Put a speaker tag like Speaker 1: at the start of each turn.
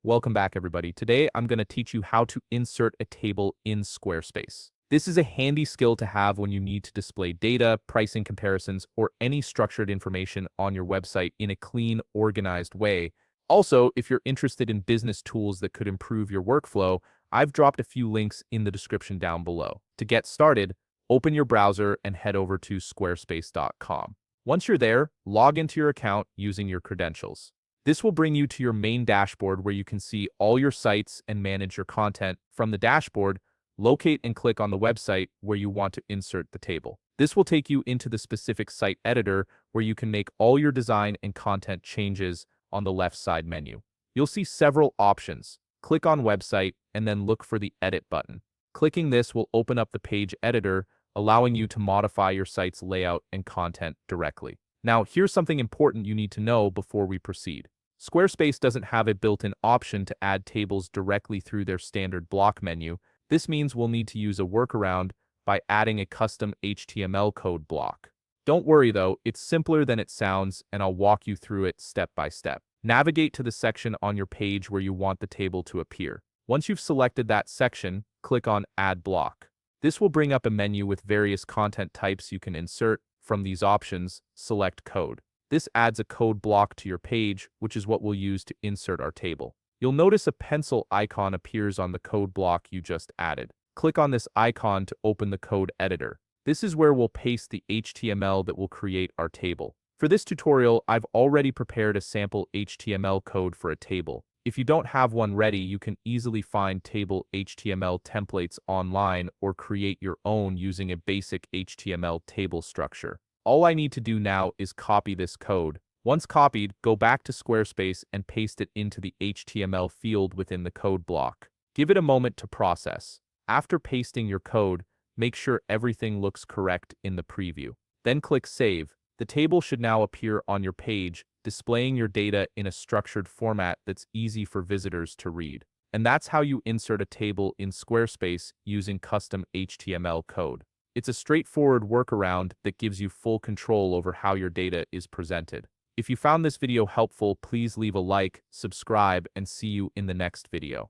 Speaker 1: Welcome back, everybody. Today, I'm going to teach you how to insert a table in Squarespace. This is a handy skill to have when you need to display data, pricing comparisons, or any structured information on your website in a clean, organized way. Also, if you're interested in business tools that could improve your workflow, I've dropped a few links in the description down below. To get started, open your browser and head over to squarespace.com. Once you're there, log into your account using your credentials. This will bring you to your main dashboard where you can see all your sites and manage your content. From the dashboard, locate and click on the website where you want to insert the table. This will take you into the specific site editor where you can make all your design and content changes on the left side menu. You'll see several options. Click on Website and then look for the Edit button. Clicking this will open up the page editor, allowing you to modify your site's layout and content directly. Now, here's something important you need to know before we proceed. Squarespace doesn't have a built-in option to add tables directly through their standard block menu. This means we'll need to use a workaround by adding a custom HTML code block. Don't worry though, it's simpler than it sounds, and I'll walk you through it step by step. Navigate to the section on your page where you want the table to appear. Once you've selected that section, click on Add Block. This will bring up a menu with various content types you can insert. From these options, select Code. This adds a code block to your page, which is what we'll use to insert our table. You'll notice a pencil icon appears on the code block you just added. Click on this icon to open the code editor. This is where we'll paste the HTML that will create our table. For this tutorial, I've already prepared a sample HTML code for a table. If you don't have one ready, you can easily find table HTML templates online or create your own using a basic HTML table structure. All I need to do now is copy this code. Once copied, go back to Squarespace and paste it into the HTML field within the code block. Give it a moment to process. After pasting your code, make sure everything looks correct in the preview. Then click Save. The table should now appear on your page, displaying your data in a structured format that's easy for visitors to read. And that's how you insert a table in Squarespace using custom HTML code. It's a straightforward workaround that gives you full control over how your data is presented. If you found this video helpful, please leave a like, subscribe, and see you in the next video.